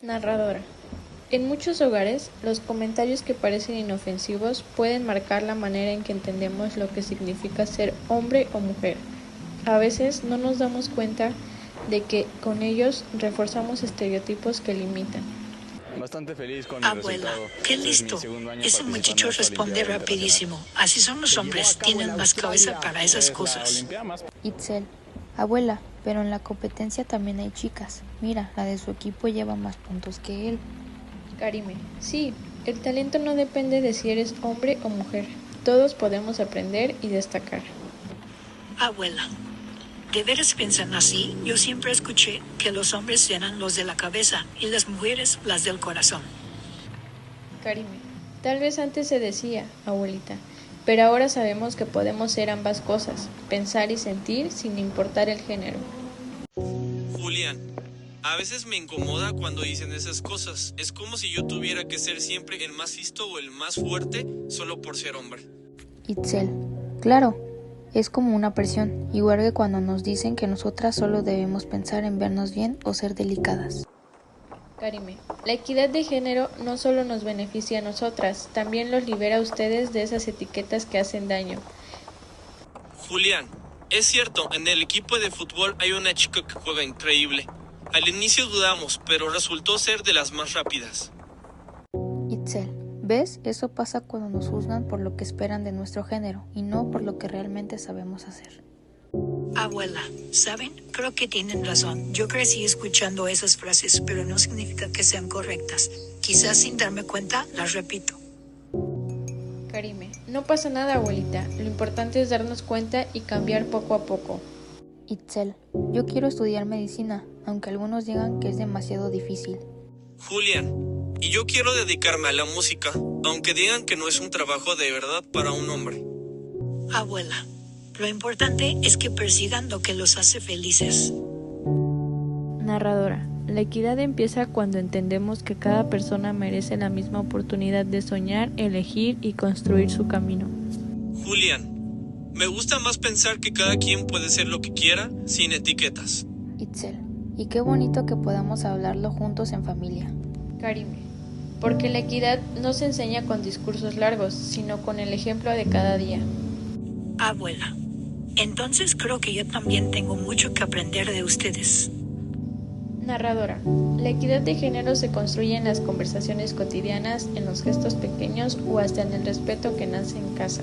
Narradora. En muchos hogares, los comentarios que parecen inofensivos pueden marcar la manera en que entendemos lo que significa ser hombre o mujer. A veces no nos damos cuenta de que con ellos reforzamos estereotipos que limitan. Bastante feliz con el Abuela, resultado. qué Este es mi listo. segundo año Ese participando muchacho en esta responde Olimpiada Internacional. rapidísimo. Así son los Se llevó a hombres, cabo en tienen más cabeza Australia. para esas Es la cosas. Olimpiada más Itzel, abuela, pero en la competencia también hay chicas. Mira, la de su equipo lleva más puntos que él. Karime. Sí, el talento no depende de si eres hombre o mujer. Todos podemos aprender y destacar. Abuela, ¿de veras piensan así? Yo siempre escuché que los hombres eran los de la cabeza y las mujeres las del corazón. Karime. Tal vez antes se decía, abuelita, pero ahora sabemos que podemos ser ambas cosas, pensar y sentir sin importar el género. Julián, a veces me incomoda cuando dicen esas cosas. Es como si yo tuviera que ser siempre el más listo o el más fuerte solo por ser hombre. Itzel, claro, es como una presión, igual que cuando nos dicen que nosotras solo debemos pensar en vernos bien o ser delicadas. Karime, la equidad de género no solo nos beneficia a nosotras, también los libera a ustedes de esas etiquetas que hacen daño. Julián, es cierto, en el equipo de fútbol hay una chica que juega increíble. Al inicio dudamos, pero resultó ser de las más rápidas. Itzel, ¿ves? Eso pasa cuando nos juzgan por lo que esperan de nuestro género y no por lo que realmente sabemos hacer. Abuela, ¿saben? Creo que tienen razón. Yo crecí escuchando esas frases, pero no significa que sean correctas. Quizás sin darme cuenta, las repito. Karime, no pasa nada, abuelita. Lo importante es darnos cuenta y cambiar poco a poco. Itzel, yo quiero estudiar medicina, aunque algunos digan que es demasiado difícil. Julián, y yo quiero dedicarme a la música, aunque digan que no es un trabajo de verdad para un hombre. Abuela, lo importante es que persigan lo que los hace felices. Narradora. La equidad empieza cuando entendemos que cada persona merece la misma oportunidad de soñar, elegir y construir su camino. Julián, me gusta más pensar que cada quien puede ser lo que quiera, sin etiquetas. Itzel, y qué bonito que podamos hablarlo juntos en familia. Karime. Porque la equidad no se enseña con discursos largos, sino con el ejemplo de cada día. Abuela, entonces creo que yo también tengo mucho que aprender de ustedes. Narradora. La equidad de género se construye en las conversaciones cotidianas, en los gestos pequeños o hasta en el respeto que nace en casa.